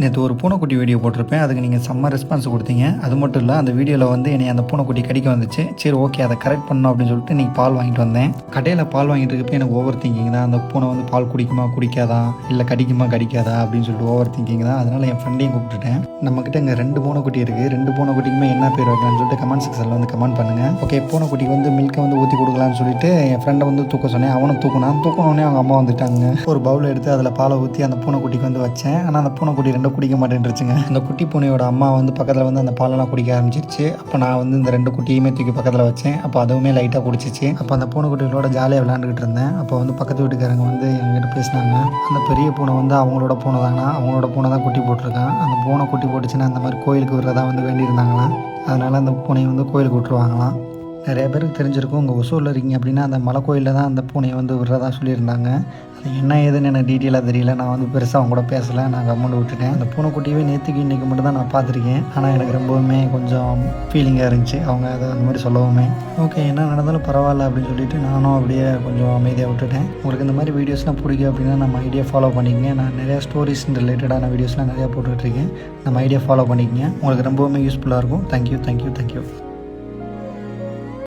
நேற்று ஒரு பூனைக்குட்டி வீடியோ போட்டிருப்பேன். அதுக்கு நீங்கள் செம்ம ரெஸ்பான்ஸ் கொடுத்தீங்க. அது மட்டும் இல்லை, அந்த வீடியோவில் வந்து என்னை அந்த பூனைக்குட்டி கடிக்க வந்துச்சு. சரி, ஓகே, அதை கரெக்ட் பண்ணணும் அப்படின்னு சொல்லிட்டு இன்றைக்கி பால் வாங்கிட்டு வந்தேன். கடையில் பால் வாங்கிட்டு இருக்கப்போ எனக்கு ஓவர் திங்கிங் தான். அந்த பூனை வந்து பால் குடிக்குமா குடிக்காதா, இல்லை கடிக்குமா கடிக்காதா அப்படின்னு சொல்லிட்டு ஓவர் திங்கிங் தான். அதனால் என் ஃப்ரெண்டையும் கூப்பிட்டுட்டேன். நம்மக்கிட்ட இங்கே 2 பூனைக்குட்டி இருக்குது. 2 பூனைக்குட்டிக்குமே என்ன பேர் வைக்கலாம்னு சொல்லிட்டு கமெண்ட் செக்ஷனில் வந்து கமெண்ட் பண்ணுங்கள். ஓகே, பூனைக்குட்டிக்கு வந்து மில்கை வந்து ஊற்றி கொடுக்கலான்னு சொல்லிட்டு என் ஃப்ரெண்டை வந்து தூக்க சொன்னேன். அவனும் தூக்கணுன்னே அவங்க அம்மா வந்துட்டாங்க. ஒரு பவுல் எடுத்து அதில் பாலை ஊற்றி அந்த பூனைக்குட்டிக்கு வந்து வச்சேன். ஆனால் அந்த பூனைக்குட்டி ரெண்டும் குடிக்க மாட்டேன்ருச்சு. அந்த குட்டி பூனையோட அம்மா வந்து பக்கத்தில் வந்து அந்த பாலெல்லாம் குடிக்க ஆரம்பிச்சிருச்சு. அப்போ நான் வந்து இந்த 2 குட்டியுமே தூக்கி பக்கத்தில் வச்சேன். அப்போ அதுவுமே லைட்டாக குடிச்சிச்சு. அப்போ அந்த பூனைக்குட்டிகளோட ஜாலியாக விளையாண்டுக்கிட்டு இருந்தேன். அப்போ வந்து பக்கத்து வீட்டுக்காரங்க வந்து எங்கிட்ட பேசினாங்க. அந்த பெரிய பூனை வந்து அவங்களோட பூனை தாங்கன்னா, அவங்களோட பூனை தான் குட்டி போட்டிருக்கான். அந்த பூனை குட்டி போட்டுச்சுன்னா அந்த மாதிரி கோயிலுக்கு விடுறதா வந்து வேண்டியிருந்தாங்களாம். அதனால் அந்த பூனையை வந்து கோயிலுக்கு விட்டுருவாங்களாம். நிறைய பேருக்கு தெரிஞ்சிருக்கும், உங்கள் ஒசூரில் இருக்கீங்க அப்படின்னா அந்த மலை கோயிலில் தான் அந்த பூனையை வந்து விடுறதா சொல்லியிருந்தாங்க. அது என்ன ஏதுன்னு எனக்கு டீட்டெயிலாக தெரியல. நான் வந்து பெருசாக அவங்க கூட பேசலை, நான் கம்முன்னு விட்டுட்டேன். அந்த பூனைக்குட்டியவே நேற்றுக்கு இன்றைக்கி மட்டும் தான் நான் பார்த்துருக்கேன். ஆனால் எனக்கு ரொம்பவுமே கொஞ்சம் ஃபீலிங்காக இருந்துச்சு அவங்க அதை அந்த மாதிரி சொல்லவுமே. ஓகே, என்ன நடந்தாலும் பரவாயில்ல அப்படின்னு சொல்லிட்டு நானும் அப்படியே கொஞ்சம் அமைதியாக விட்டுட்டேன். உங்களுக்கு இந்த மாதிரி வீடியோஸ்லாம் பிடிக்கும் அப்படின்னா நம்ம ஐடியா ஃபாலோ பண்ணிக்கங்க. நான் நிறையா ஸ்டோரிஸ் ரிலேட்டடான வீடியோஸ்லாம் நிறையா போட்டுட்ருக்கேன். நம்ம ஐடியா ஃபாலோ பண்ணிக்கங்க. உங்களுக்கு ரொம்பவுமே யூஸ்ஃபுல்லாக இருக்கும். தேங்க்யூ.